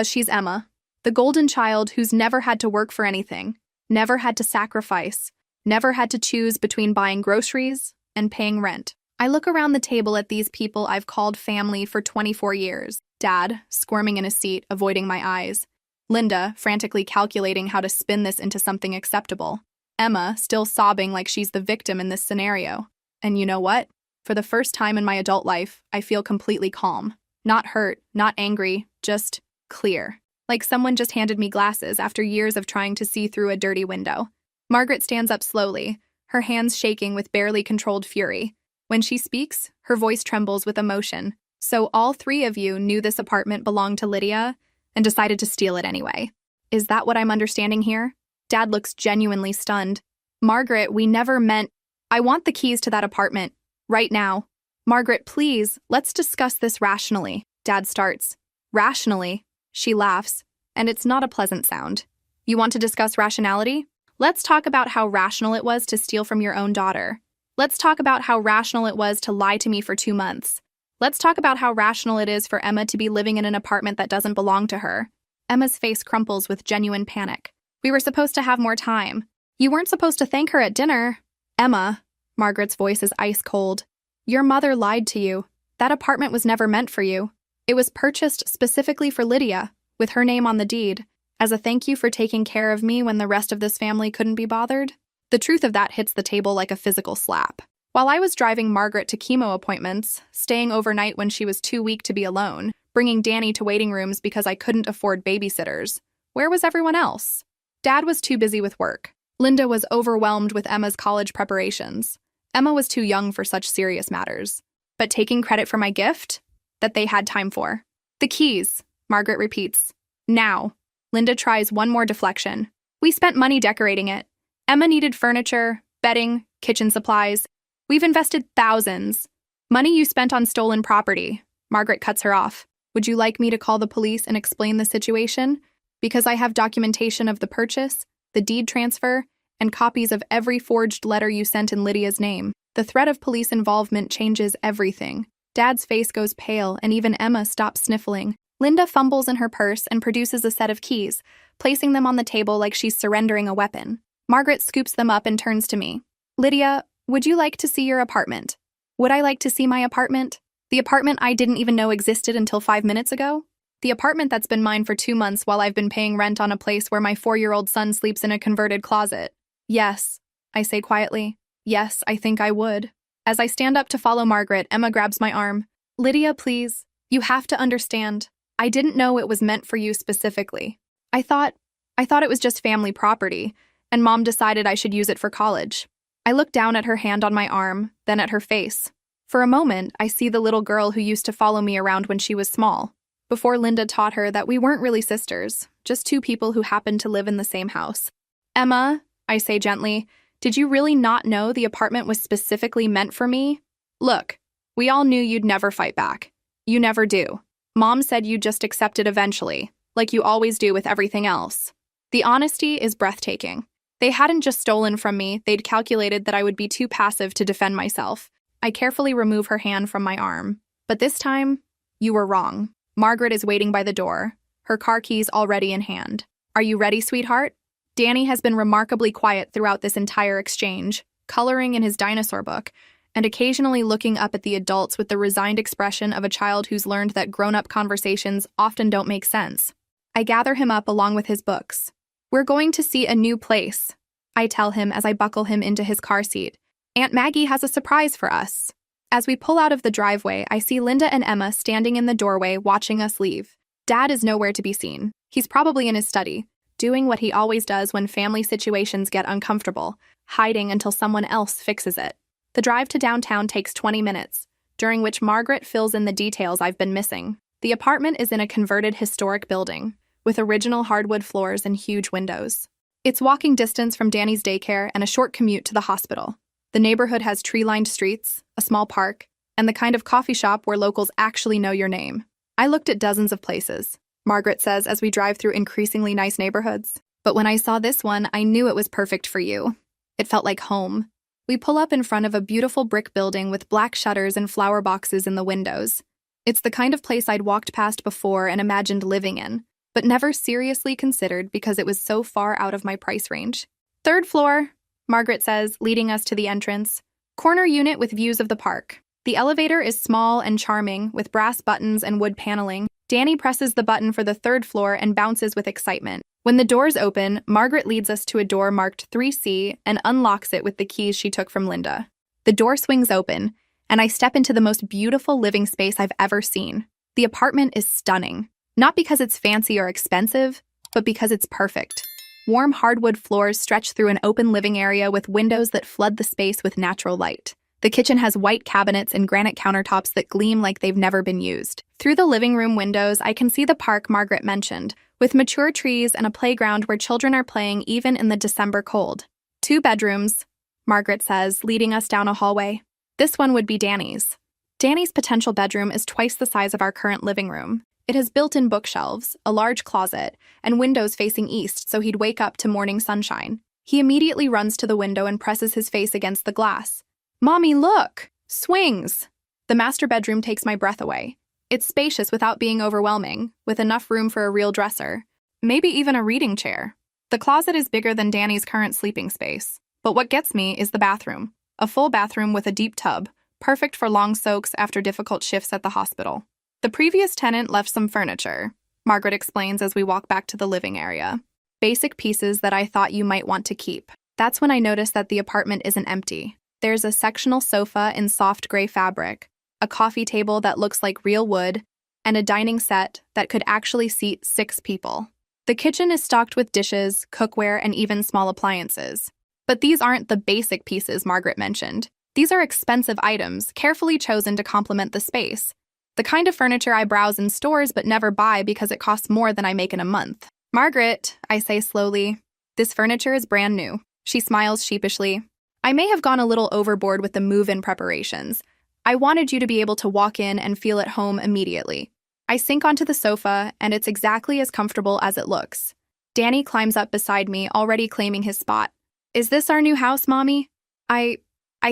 [SPEAKER 1] she's Emma, the golden child who's never had to work for anything, never had to sacrifice, never had to choose between buying groceries and paying rent. I look around the table at these people I've called family for 24 years. Dad, squirming in his seat, avoiding my eyes. Linda, frantically calculating how to spin this into something acceptable. Emma, still sobbing like she's the victim in this scenario. And you know what? For the first time in my adult life, I feel completely calm. Not hurt, not angry, just clear. Like someone just handed me glasses after years of trying to see through a dirty window. Margaret stands up slowly, her hands shaking with barely controlled fury. When she speaks, her voice trembles with emotion. So all three of you knew this apartment belonged to Lydia and decided to steal it anyway. Is that what I'm understanding here? Dad looks genuinely stunned. Margaret, we never meant— I want the keys to that apartment. Right now. Margaret, please, let's discuss this rationally. Dad starts. Rationally? She laughs, and it's not a pleasant sound. You want to discuss rationality? Let's talk about how rational it was to steal from your own daughter. Let's talk about how rational it was to lie to me for 2 months. Let's talk about how rational it is for Emma to be living in an apartment that doesn't belong to her. Emma's face crumples with genuine panic. We were supposed to have more time. You weren't supposed to thank her at dinner. Emma, Margaret's voice is ice cold. Your mother lied to you. That apartment was never meant for you. It was purchased specifically for Lydia, with her name on the deed, as a thank you for taking care of me when the rest of this family couldn't be bothered. The truth of that hits the table like a physical slap. While I was driving Margaret to chemo appointments, staying overnight when she was too weak to be alone, bringing Danny to waiting rooms because I couldn't afford babysitters, where was everyone else? Dad was too busy with work. Linda was overwhelmed with Emma's college preparations. Emma was too young for such serious matters. But taking credit for my gift? That they had time for. The keys, Margaret repeats. Now. Linda tries one more deflection. We spent money decorating it. Emma needed furniture, bedding, kitchen supplies. We've invested thousands. Money you spent on stolen property. Margaret cuts her off. Would you like me to call the police and explain the situation? Because I have documentation of the purchase, the deed transfer, and copies of every forged letter you sent in Lydia's name. The threat of police involvement changes everything. Dad's face goes pale, and even Emma stops sniffling. Linda fumbles in her purse and produces a set of keys, placing them on the table like she's surrendering a weapon. Margaret scoops them up and turns to me. Lydia, would you like to see your apartment? Would I like to see my apartment? The apartment I didn't even know existed until 5 minutes ago? The apartment that's been mine for 2 months while I've been paying rent on a place where my 4-year-old son sleeps in a converted closet. Yes, I say quietly. Yes, I think I would. As I stand up to follow Margaret, Emma grabs my arm. Lydia, please. You have to understand. I didn't know it was meant for you specifically. I thought it was just family property, and Mom decided I should use it for college. I look down at her hand on my arm, then at her face. For a moment, I see the little girl who used to follow me around when she was small, before Linda taught her that we weren't really sisters, just 2 people who happened to live in the same house. Emma, I say gently, did you really not know the apartment was specifically meant for me? Look, we all knew you'd never fight back. You never do. Mom said you'd just accept it eventually, like you always do with everything else. The honesty is breathtaking. They hadn't just stolen from me, they'd calculated that I would be too passive to defend myself. I carefully remove her hand from my arm. But this time, you were wrong. Margaret is waiting by the door, her car keys already in hand. Are you ready, sweetheart? Danny has been remarkably quiet throughout this entire exchange, coloring in his dinosaur book, and occasionally looking up at the adults with the resigned expression of a child who's learned that grown-up conversations often don't make sense. I gather him up along with his books. We're going to see a new place, I tell him as I buckle him into his car seat. Aunt Maggie has a surprise for us. As we pull out of the driveway, I see Linda and Emma standing in the doorway watching us leave. Dad is nowhere to be seen. He's probably in his study, doing what he always does when family situations get uncomfortable, hiding until someone else fixes it. The drive to downtown takes 20 minutes, during which Margaret fills in the details I've been missing. The apartment is in a converted historic building, with original hardwood floors and huge windows. It's walking distance from Danny's daycare and a short commute to the hospital. The neighborhood has tree-lined streets, a small park, and the kind of coffee shop where locals actually know your name. I looked at dozens of places, Margaret says as we drive through increasingly nice neighborhoods. But when I saw this one, I knew it was perfect for you. It felt like home. We pull up in front of a beautiful brick building with black shutters and flower boxes in the windows. It's the kind of place I'd walked past before and imagined living in, but never seriously considered because it was so far out of my price range. 3rd floor, Margaret says, leading us to the entrance. Corner unit with views of the park. The elevator is small and charming, with brass buttons and wood paneling. Danny presses the button for the third floor and bounces with excitement. When the doors open, Margaret leads us to a door marked 3C and unlocks it with the keys she took from Linda. The door swings open, and I step into the most beautiful living space I've ever seen. The apartment is stunning, not because it's fancy or expensive, but because it's perfect. Warm hardwood floors stretch through an open living area with windows that flood the space with natural light. The kitchen has white cabinets and granite countertops that gleam like they've never been used. Through the living room windows, I can see the park Margaret mentioned, with mature trees and a playground where children are playing even in the December cold. 2 bedrooms, Margaret says, leading us down a hallway. This one would be Danny's. Danny's potential bedroom is twice the size of our current living room. It has built-in bookshelves, a large closet, and windows facing east so he'd wake up to morning sunshine. He immediately runs to the window and presses his face against the glass. "Mommy, look! Swings!" The master bedroom takes my breath away. It's spacious without being overwhelming, with enough room for a real dresser. Maybe even a reading chair. The closet is bigger than Danny's current sleeping space. But what gets me is the bathroom. A full bathroom with a deep tub, perfect for long soaks after difficult shifts at the hospital. The previous tenant left some furniture, Margaret explains as we walk back to the living area. Basic pieces that I thought you might want to keep. That's when I notice that the apartment isn't empty. There's a sectional sofa in soft gray fabric, a coffee table that looks like real wood, and a dining set that could actually seat 6 people. The kitchen is stocked with dishes, cookware, and even small appliances. But these aren't the basic pieces Margaret mentioned. These are expensive items, carefully chosen to complement the space. The kind of furniture I browse in stores but never buy because it costs more than I make in a month. "Margaret," I say slowly, "this furniture is brand new." She smiles sheepishly. "I may have gone a little overboard with the move-in preparations. I wanted you to be able to walk in and feel at home immediately." I sink onto the sofa, and it's exactly as comfortable as it looks. Danny climbs up beside me, already claiming his spot. "Is this our new house, Mommy?" I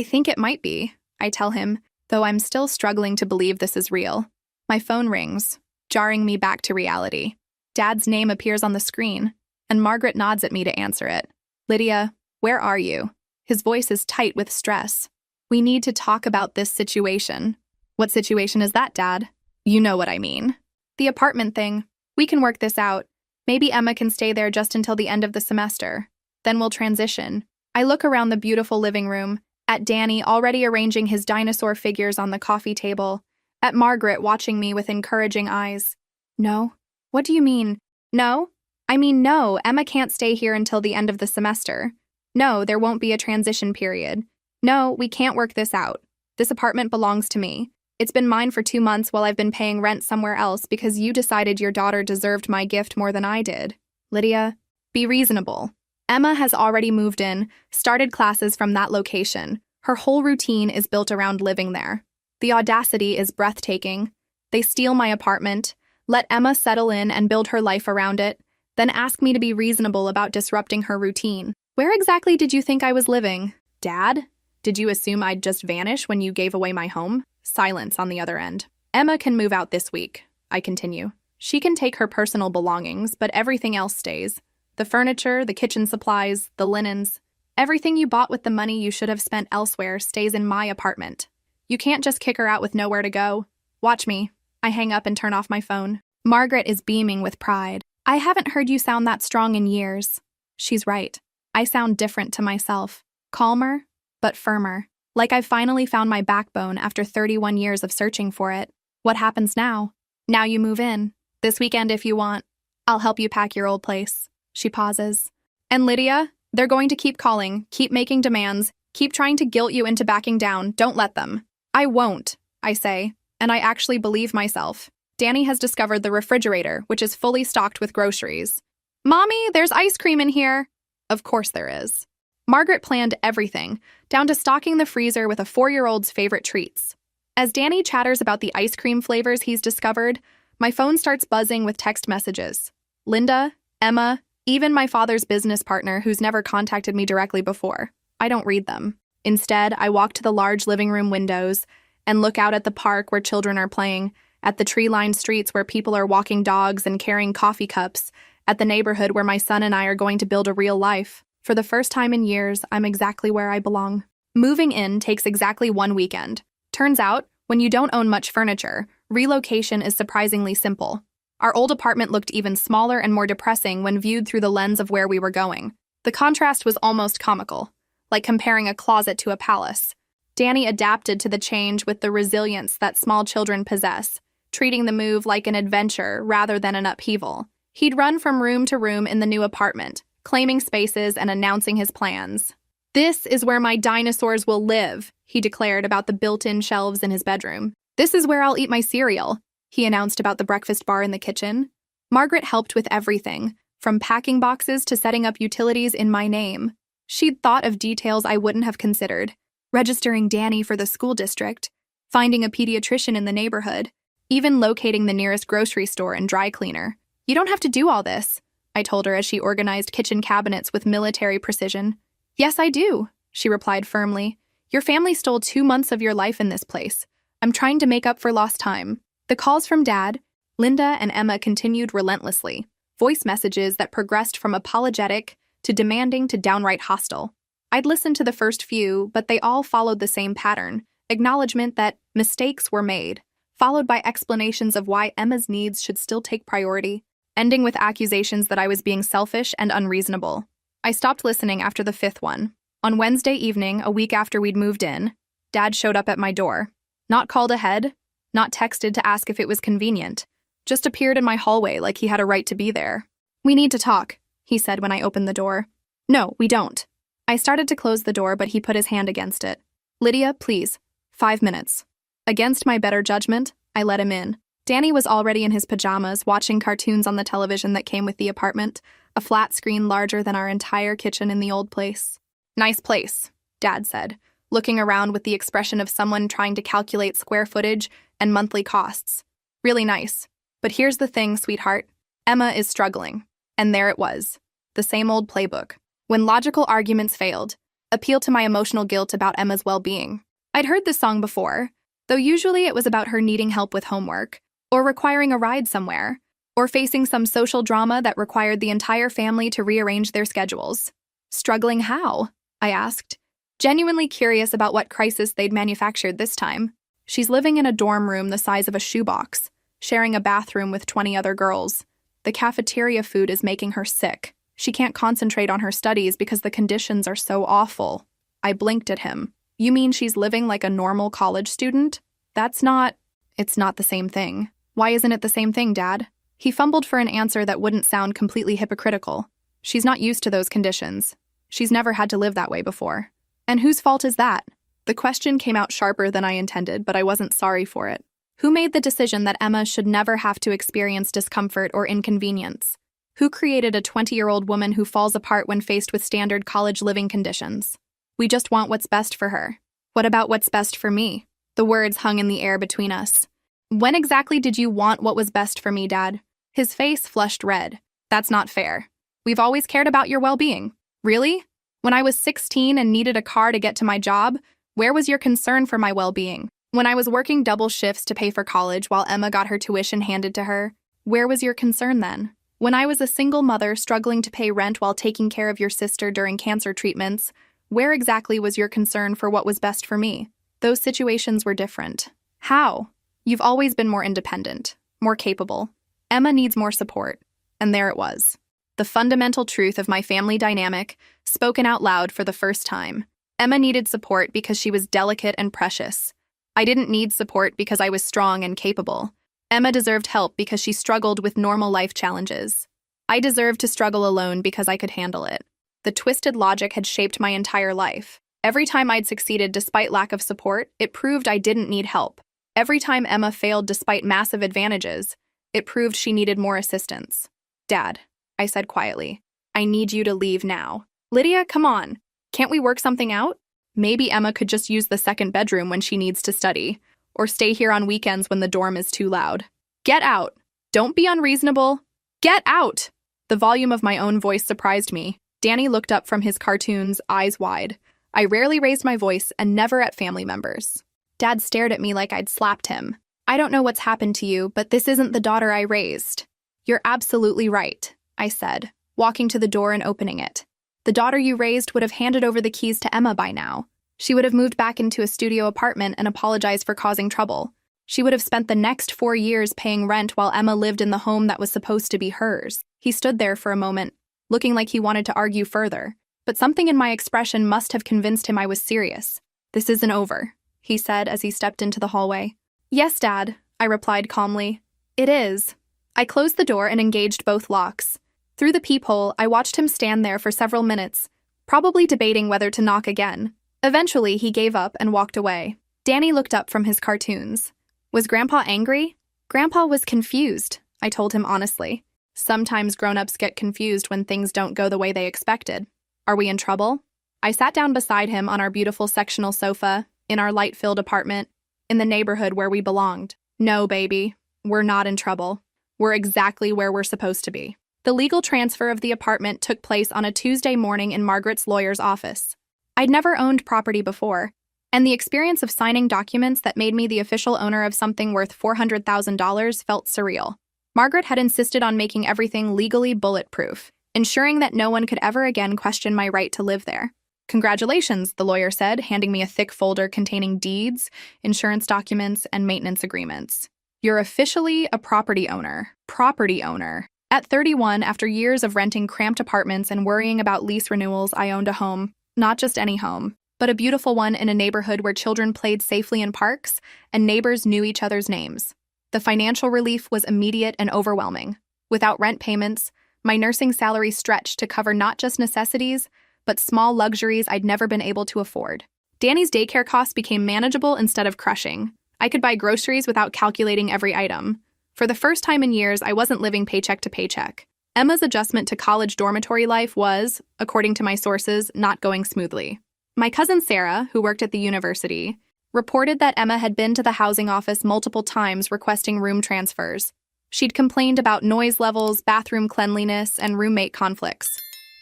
[SPEAKER 1] think it might be," I tell him, though I'm still struggling to believe this is real. My phone rings, jarring me back to reality. Dad's name appears on the screen, and Margaret nods at me to answer it. "Lydia, where are you?" His voice is tight with stress. "We need to talk about this situation." "What situation is that, Dad?" "You know what I mean." "The apartment thing. We can work this out. Maybe Emma can stay there just until the end of the semester. Then we'll transition." I look around the beautiful living room, at Danny already arranging his dinosaur figures on the coffee table, at Margaret watching me with encouraging eyes. "No? What do you mean? No? I mean, no, Emma can't stay here until the end of the semester. No, there won't be a transition period. No, we can't work this out. This apartment belongs to me. It's been mine for 2 months while I've been paying rent somewhere else because you decided your daughter deserved my gift more than I did. Lydia, be reasonable. Emma has already moved in, started classes from that location. Her whole routine is built around living there. The audacity is breathtaking. They steal my apartment, let Emma settle in and build her life around it, then ask me to be reasonable about disrupting her routine. Where exactly did you think I was living? Dad? Did you assume I'd just vanish when you gave away my home?" Silence on the other end. "Emma can move out this week," I continue. "She can take her personal belongings, but everything else stays. The furniture, the kitchen supplies, the linens. Everything you bought with the money you should have spent elsewhere stays in my apartment. You can't just kick her out with nowhere to go. Watch me." I hang up and turn off my phone. Margaret is beaming with pride. "I haven't heard you sound that strong in years." She's right. I sound different to myself. Calmer, but firmer. Like I've finally found my backbone after 31 years of searching for it. "What happens now?" "Now you move in. This weekend if you want. I'll help you pack your old place." She pauses. "And Lydia, they're going to keep calling, keep making demands, keep trying to guilt you into backing down. Don't let them." "I won't," I say, and I actually believe myself. Danny has discovered the refrigerator, which is fully stocked with groceries. "Mommy, there's ice cream in here." Of course there is. Margaret planned everything, down to stocking the freezer with a 4-year-old's favorite treats. As Danny chatters about the ice cream flavors he's discovered, my phone starts buzzing with text messages. Linda, Emma, even my father's business partner who's never contacted me directly before. I don't read them. Instead, I walk to the large living room windows and look out at the park where children are playing, at the tree-lined streets where people are walking dogs and carrying coffee cups, at the neighborhood where my son and I are going to build a real life. For the first time in years, I'm exactly where I belong. Moving in takes exactly 1 weekend. Turns out, when you don't own much furniture, relocation is surprisingly simple. Our old apartment looked even smaller and more depressing when viewed through the lens of where we were going. The contrast was almost comical, like comparing a closet to a palace. Danny adapted to the change with the resilience that small children possess, treating the move like an adventure rather than an upheaval. He'd run from room to room in the new apartment, claiming spaces and announcing his plans. "This is where my dinosaurs will live," he declared about the built-in shelves in his bedroom. "This is where I'll eat my cereal," he announced about the breakfast bar in the kitchen. Margaret helped with everything, from packing boxes to setting up utilities in my name. She'd thought of details I wouldn't have considered, registering Danny for the school district, finding a pediatrician in the neighborhood, even locating the nearest grocery store and dry cleaner. "You don't have to do all this," I told her as she organized kitchen cabinets with military precision. "Yes, I do," she replied firmly. "Your family stole 2 months of your life in this place. I'm trying to make up for lost time." The calls from Dad, Linda, and Emma continued relentlessly, voice messages that progressed from apologetic to demanding to downright hostile. I'd listened to the first few, but they all followed the same pattern: acknowledgement that mistakes were made, followed by explanations of why Emma's needs should still take priority, ending with accusations that I was being selfish and unreasonable. I stopped listening after the 5th one. On Wednesday evening, a week after we'd moved in, Dad showed up at my door. Not called ahead, not texted to ask if it was convenient, just appeared in my hallway like he had a right to be there. "We need to talk," he said when I opened the door. "No, we don't." I started to close the door, but he put his hand against it. "Lydia, please. 5 minutes." Against my better judgment, I let him in. Danny was already in his pajamas, watching cartoons on the television that came with the apartment, a flat screen larger than our entire kitchen in the old place. "Nice place," Dad said, looking around with the expression of someone trying to calculate square footage and monthly costs. "Really nice. But here's the thing, sweetheart. Emma is struggling." And there it was. The same old playbook. When logical arguments failed, appeal to my emotional guilt about Emma's well-being. I'd heard this song before, though usually it was about her needing help with homework, or requiring a ride somewhere, or facing some social drama that required the entire family to rearrange their schedules. Struggling how? I asked, genuinely curious about what crisis they'd manufactured this time. She's living in a dorm room the size of a shoebox, sharing a bathroom with 20 other girls. The cafeteria food is making her sick. She can't concentrate on her studies because the conditions are so awful. I blinked at him. "You mean she's living like a normal college student? It's not the same thing." "Why isn't it the same thing, Dad?" He fumbled for an answer that wouldn't sound completely hypocritical. "She's not used to those conditions. She's never had to live that way before." "And whose fault is that?" The question came out sharper than I intended, but I wasn't sorry for it. Who made the decision that Emma should never have to experience discomfort or inconvenience? Who created a 20-year-old woman who falls apart when faced with standard college living conditions? "We just want what's best for her." "What about what's best for me?" The words hung in the air between us. "When exactly did you want what was best for me, Dad?" His face flushed red. "That's not fair. We've always cared about your well-being." "Really? When I was 16 and needed a car to get to my job, where was your concern for my well-being? When I was working double shifts to pay for college while Emma got her tuition handed to her, where was your concern then? When I was a single mother struggling to pay rent while taking care of your sister during cancer treatments, where exactly was your concern for what was best for me? Those situations were different." "How?" "You've always been more independent, more capable. Emma needs more support." And there it was. The fundamental truth of my family dynamic, spoken out loud for the first time. Emma needed support because she was delicate and precious. I didn't need support because I was strong and capable. Emma deserved help because she struggled with normal life challenges. I deserved to struggle alone because I could handle it. The twisted logic had shaped my entire life. Every time I'd succeeded despite lack of support, it proved I didn't need help. Every time Emma failed despite massive advantages, it proved she needed more assistance. "Dad," I said quietly, "I need you to leave now." "Lydia, come on. Can't we work something out? Maybe Emma could just use the second bedroom when she needs to study, or stay here on weekends when the dorm is too loud." "Get out. Don't be unreasonable. Get out!" The volume of my own voice surprised me. Danny looked up from his cartoons, eyes wide. I rarely raised my voice, and never at family members. Dad stared at me like I'd slapped him. "I don't know what's happened to you, but this isn't the daughter I raised." "You're absolutely right," I said, walking to the door and opening it. "The daughter you raised would have handed over the keys to Emma by now. She would have moved back into a studio apartment and apologized for causing trouble. She would have spent the next 4 years paying rent while Emma lived in the home that was supposed to be hers. He stood there for a moment, looking like he wanted to argue further, but something in my expression must have convinced him I was serious. "This isn't over," he said as he stepped into the hallway. "Yes, Dad," I replied calmly. "It is." I closed the door and engaged both locks. Through the peephole, I watched him stand there for several minutes, probably debating whether to knock again. Eventually, he gave up and walked away. Danny looked up from his cartoons. Was Grandpa angry? Grandpa was confused, I told him honestly. Sometimes grown-ups get confused when things don't go the way they expected. Are we in trouble? I sat down beside him on our beautiful sectional sofa, in our light-filled apartment, in the neighborhood where we belonged. No, baby, we're not in trouble. We're exactly where we're supposed to be. The legal transfer of the apartment took place on a Tuesday morning in Margaret's lawyer's office. I'd never owned property before, and the experience of signing documents that made me the official owner of something worth $400,000 felt surreal. Margaret had insisted on making everything legally bulletproof, ensuring that no one could ever again question my right to live there. "Congratulations," the lawyer said, handing me a thick folder containing deeds, insurance documents, and maintenance agreements. "You're officially a property owner." Property owner. At 31, after years of renting cramped apartments and worrying about lease renewals, I owned a home. Not just any home, but a beautiful one in a neighborhood where children played safely in parks and neighbors knew each other's names. The financial relief was immediate and overwhelming. Without rent payments, my nursing salary stretched to cover not just necessities, but small luxuries I'd never been able to afford. Danny's daycare costs became manageable instead of crushing. I could buy groceries without calculating every item. For the first time in years, I wasn't living paycheck to paycheck. Emma's adjustment to college dormitory life was, according to my sources, not going smoothly. My cousin Sarah, who worked at the university, reported that Emma had been to the housing office multiple times requesting room transfers. She'd complained about noise levels, bathroom cleanliness, and roommate conflicts.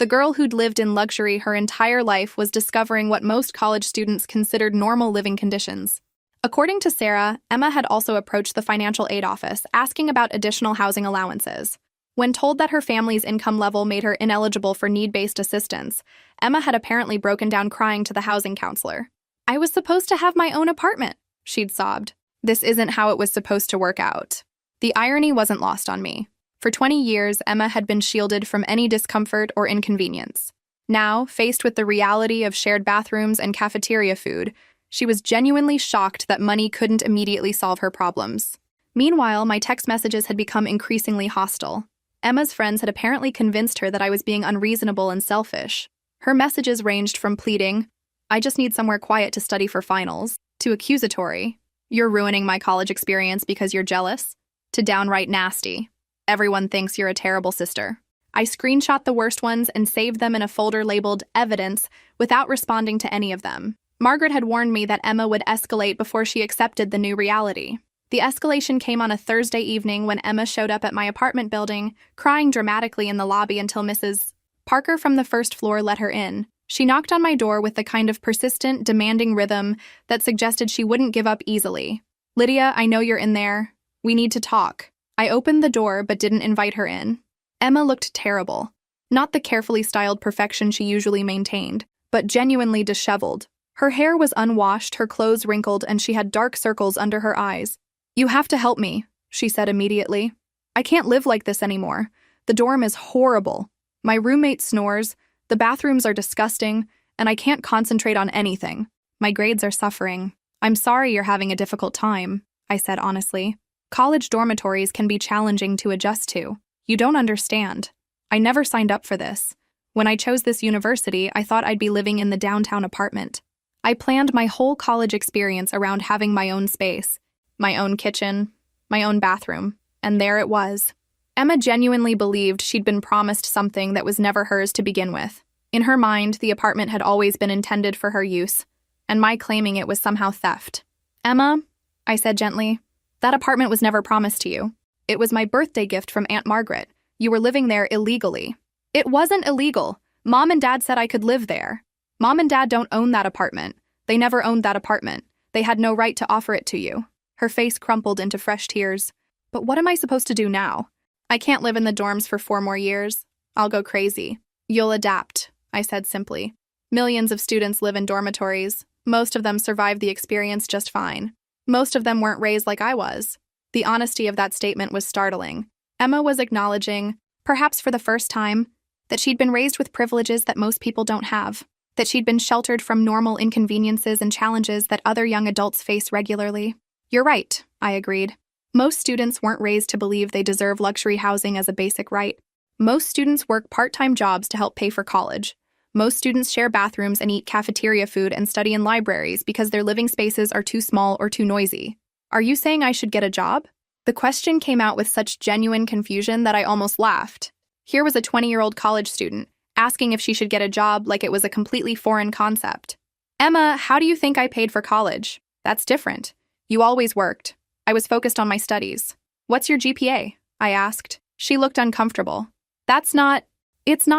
[SPEAKER 1] The girl who'd lived in luxury her entire life was discovering what most college students considered normal living conditions. According to Sarah, Emma had also approached the financial aid office, asking about additional housing allowances. When told that her family's income level made her ineligible for need-based assistance, Emma had apparently broken down crying to the housing counselor. "I was supposed to have my own apartment," she'd sobbed. "This isn't how it was supposed to work out." The irony wasn't lost on me. For 20 years, Emma had been shielded from any discomfort or inconvenience. Now, faced with the reality of shared bathrooms and cafeteria food, she was genuinely shocked that money couldn't immediately solve her problems. Meanwhile, my text messages had become increasingly hostile. Emma's friends had apparently convinced her that I was being unreasonable and selfish. Her messages ranged from pleading, "I just need somewhere quiet to study for finals," to accusatory, "You're ruining my college experience because you're jealous," to downright nasty, "Everyone thinks you're a terrible sister." I screenshot the worst ones and saved them in a folder labeled Evidence without responding to any of them. Margaret had warned me that Emma would escalate before she accepted the new reality. The escalation came on a Thursday evening when Emma showed up at my apartment building, crying dramatically in the lobby until Mrs. Parker from the first floor let her in. She knocked on my door with the kind of persistent, demanding rhythm that suggested she wouldn't give up easily. "Lydia, I know you're in there. We need to talk." I opened the door but didn't invite her in. Emma looked terrible. Not the carefully styled perfection she usually maintained, but genuinely disheveled. Her hair was unwashed, her clothes wrinkled, and she had dark circles under her eyes. "You have to help me," she said immediately. "I can't live like this anymore. The dorm is horrible. My roommate snores, the bathrooms are disgusting, and I can't concentrate on anything. My grades are suffering. I'm sorry you're having a difficult time," I said honestly. "College dormitories can be challenging to adjust to. You don't understand. I never signed up for this. When I chose this university, I thought I'd be living in the downtown apartment. I planned my whole college experience around having my own space, my own kitchen, my own bathroom, and there it was." Emma genuinely believed she'd been promised something that was never hers to begin with. In her mind, the apartment had always been intended for her use, and my claiming it was somehow theft. "Emma," I said gently, "that apartment was never promised to you. It was my birthday gift from Aunt Margaret. You were living there illegally." "It wasn't illegal. Mom and Dad said I could live there. Mom and Dad don't own that apartment. They never owned that apartment. They had no right to offer it to you." Her face crumpled into fresh tears. "But what am I supposed to do now? I can't live in the dorms for 4 more years. I'll go crazy." "You'll adapt," I said simply. "Millions of students live in dormitories. Most of them survive the experience just fine. Most of them weren't raised like I was. The honesty of that statement was startling. Emma was acknowledging, perhaps for the first time, that she'd been raised with privileges that most people don't have, that she'd been sheltered from normal inconveniences and challenges that other young adults face regularly. You're right, I agreed. Most students weren't raised to believe they deserve luxury housing as a basic right. Most students work part-time jobs to help pay for college. Most students share bathrooms and eat cafeteria food and study in libraries because their living spaces are too small or too noisy. Are you saying I should get a job? The question came out with such genuine confusion that I almost laughed. Here was a 20-year-old college student asking if she should get a job like it was a completely foreign concept. Emma, how do you think I paid for college? That's different. You always worked. I was focused on my studies. What's your GPA? I asked. She looked uncomfortable. It's not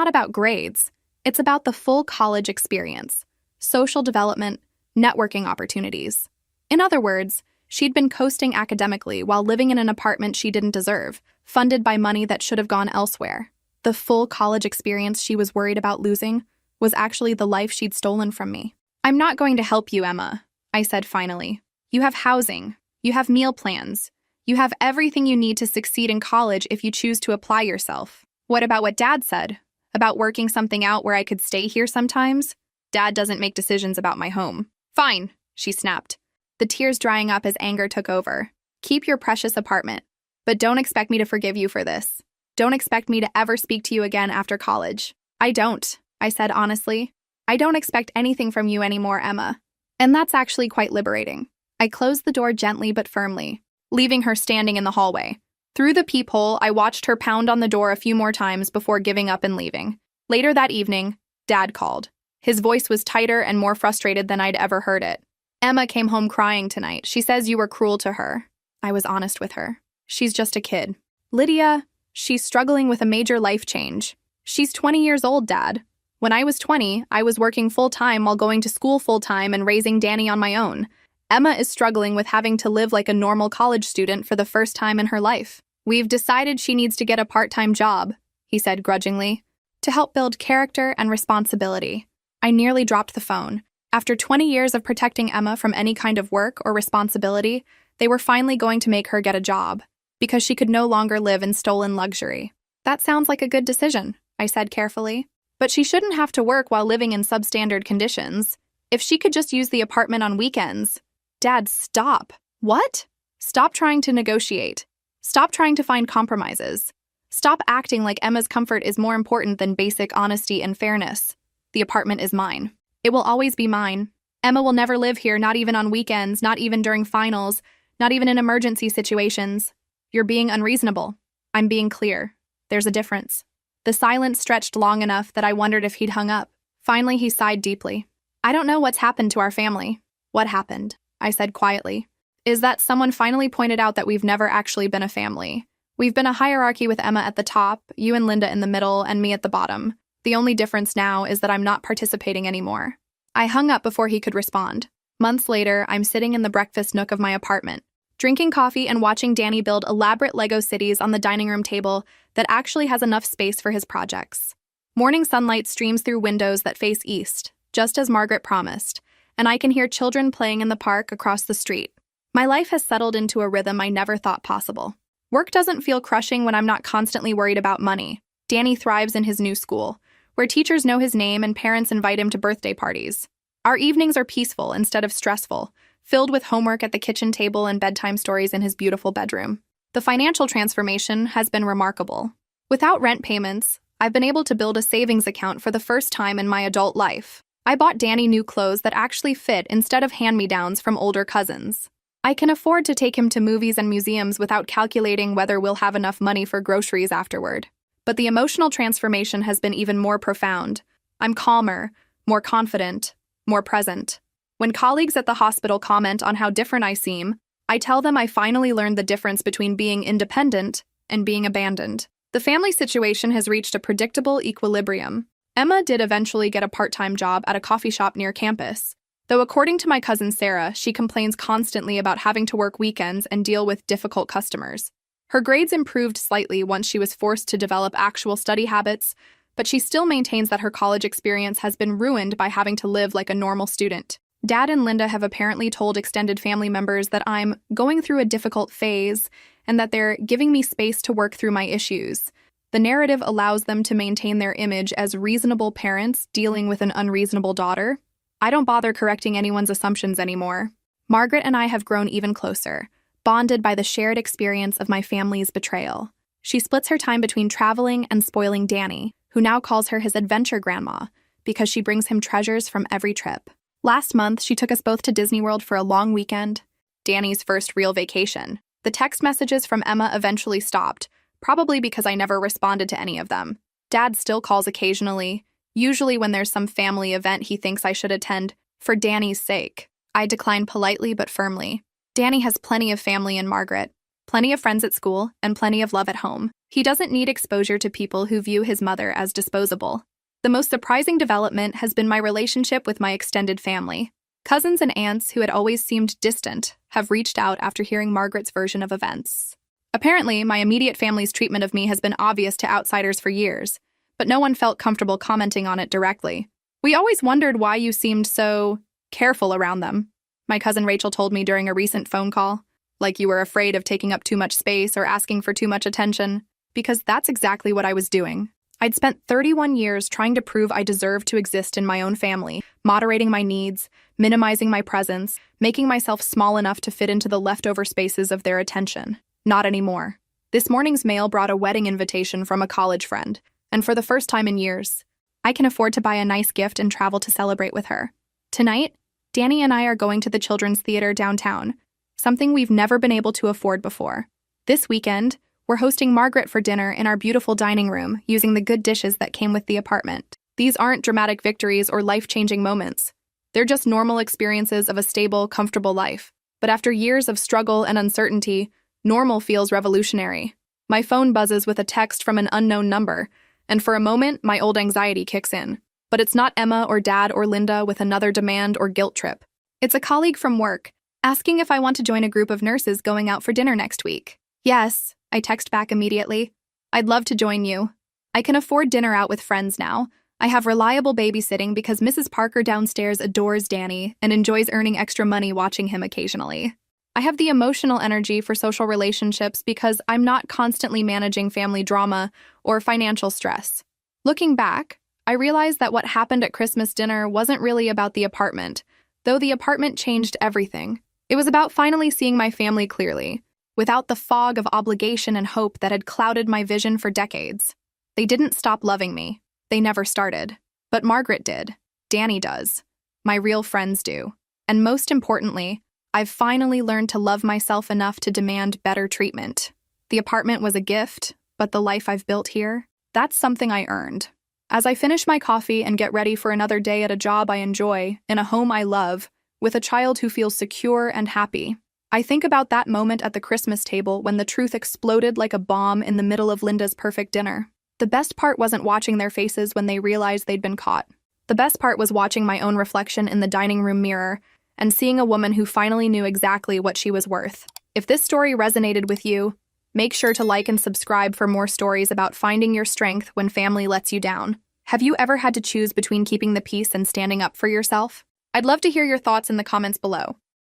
[SPEAKER 1] about grades. It's about the full college experience, social development, networking opportunities. In other words, she'd been coasting academically while living in an apartment she didn't deserve, funded by money that should have gone elsewhere. The full college experience she was worried about losing was actually the life she'd stolen from me. I'm not going to help you, Emma, I said finally. You have housing. You have meal plans. You have everything you need to succeed in college if you choose to apply yourself. What about what Dad said? About working something out where I could stay here sometimes? Dad doesn't make decisions about my home. Fine, she snapped, the tears drying up as anger took over. Keep your precious apartment, but don't expect me to forgive you for this. Don't expect me to ever speak to you again after college. I don't, I said honestly. I don't expect anything from you anymore, Emma. And that's actually quite liberating. I closed the door gently but firmly, leaving her standing in the hallway. Through the peephole, I watched her pound on the door a few more times before giving up and leaving. Later that evening, Dad called. His voice was tighter and more frustrated than I'd ever heard it. Emma came home crying tonight. She says you were cruel to her. I was honest with her. She's just a kid. Lydia, she's struggling with a major life change. She's 20 years old, Dad. When I was 20, I was working full-time while going to school full-time and raising Danny on my own. Emma is struggling with having to live like a normal college student for the first time in her life. We've decided she needs to get a part-time job, he said grudgingly, to help build character and responsibility. I nearly dropped the phone. After 20 years of protecting Emma from any kind of work or responsibility, they were finally going to make her get a job, because she could no longer live in stolen luxury. That sounds like a good decision, I said carefully. But she shouldn't have to work while living in substandard conditions. If she could just use the apartment on weekends. Dad, stop. What? Stop trying to negotiate. Stop trying to find compromises. Stop acting like Emma's comfort is more important than basic honesty and fairness. The apartment is mine. It will always be mine. Emma will never live here, not even on weekends, not even during finals, not even in emergency situations. You're being unreasonable. I'm being clear. There's a difference. The silence stretched long enough that I wondered if he'd hung up. Finally, he sighed deeply. I don't know what's happened to our family. What happened? I said quietly. Is that someone finally pointed out that we've never actually been a family. We've been a hierarchy with Emma at the top, you and Linda in the middle, and me at the bottom. The only difference now is that I'm not participating anymore. I hung up before he could respond. Months later, I'm sitting in the breakfast nook of my apartment, drinking coffee and watching Danny build elaborate Lego cities on the dining room table that actually has enough space for his projects. Morning sunlight streams through windows that face east, just as Margaret promised, and I can hear children playing in the park across the street. My life has settled into a rhythm I never thought possible. Work doesn't feel crushing when I'm not constantly worried about money. Danny thrives in his new school, where teachers know his name and parents invite him to birthday parties. Our evenings are peaceful instead of stressful, filled with homework at the kitchen table and bedtime stories in his beautiful bedroom. The financial transformation has been remarkable. Without rent payments, I've been able to build a savings account for the first time in my adult life. I bought Danny new clothes that actually fit instead of hand-me-downs from older cousins. I can afford to take him to movies and museums without calculating whether we'll have enough money for groceries afterward. But the emotional transformation has been even more profound. I'm calmer, more confident, more present. When colleagues at the hospital comment on how different I seem, I tell them I finally learned the difference between being independent and being abandoned. The family situation has reached a predictable equilibrium. Emma did eventually get a part-time job at a coffee shop near campus, though according to my cousin Sarah, she complains constantly about having to work weekends and deal with difficult customers. Her grades improved slightly once she was forced to develop actual study habits, but she still maintains that her college experience has been ruined by having to live like a normal student. Dad and Linda have apparently told extended family members that I'm going through a difficult phase and that they're giving me space to work through my issues. The narrative allows them to maintain their image as reasonable parents dealing with an unreasonable daughter. I don't bother correcting anyone's assumptions anymore. Margaret and I have grown even closer, bonded by the shared experience of my family's betrayal. She splits her time between traveling and spoiling Danny, who now calls her his adventure grandma, because she brings him treasures from every trip. Last month, she took us both to Disney World for a long weekend, Danny's first real vacation. The text messages from Emma eventually stopped, probably because I never responded to any of them. Dad still calls occasionally, usually when there's some family event he thinks I should attend, for Danny's sake. I decline politely but firmly. Danny has plenty of family in Margaret, plenty of friends at school, and plenty of love at home. He doesn't need exposure to people who view his mother as disposable. The most surprising development has been my relationship with my extended family. Cousins and aunts who had always seemed distant have reached out after hearing Margaret's version of events. Apparently, my immediate family's treatment of me has been obvious to outsiders for years, but no one felt comfortable commenting on it directly. We always wondered why you seemed so careful around them, my cousin Rachel told me during a recent phone call, like you were afraid of taking up too much space or asking for too much attention, because that's exactly what I was doing. I'd spent 31 years trying to prove I deserved to exist in my own family, moderating my needs, minimizing my presence, making myself small enough to fit into the leftover spaces of their attention. Not anymore. This morning's mail brought a wedding invitation from a college friend, and for the first time in years, I can afford to buy a nice gift and travel to celebrate with her. Tonight, Danny and I are going to the Children's Theater downtown, something we've never been able to afford before. This weekend, we're hosting Margaret for dinner in our beautiful dining room using the good dishes that came with the apartment. These aren't dramatic victories or life-changing moments. They're just normal experiences of a stable, comfortable life. But after years of struggle and uncertainty, normal feels revolutionary. My phone buzzes with a text from an unknown number, and for a moment, my old anxiety kicks in. But it's not Emma or Dad or Linda with another demand or guilt trip. It's a colleague from work, asking if I want to join a group of nurses going out for dinner next week. Yes, I text back immediately. I'd love to join you. I can afford dinner out with friends now. I have reliable babysitting because Mrs. Parker downstairs adores Danny and enjoys earning extra money watching him occasionally. I have the emotional energy for social relationships because I'm not constantly managing family drama or financial stress. Looking back, I realized that what happened at Christmas dinner wasn't really about the apartment, though the apartment changed everything. It was about finally seeing my family clearly, without the fog of obligation and hope that had clouded my vision for decades. They didn't stop loving me. They never started. But Margaret did. Danny does. My real friends do. And most importantly, I've finally learned to love myself enough to demand better treatment. The apartment was a gift, but the life I've built here, that's something I earned. As I finish my coffee and get ready for another day at a job I enjoy, in a home I love, with a child who feels secure and happy, I think about that moment at the Christmas table when the truth exploded like a bomb in the middle of Linda's perfect dinner. The best part wasn't watching their faces when they realized they'd been caught. The best part was watching my own reflection in the dining room mirror and seeing a woman who finally knew exactly what she was worth. If this story resonated with you, make sure to like and subscribe for more stories about finding your strength when family lets you down. Have you ever had to choose between keeping the peace and standing up for yourself? I'd love to hear your thoughts in the comments below.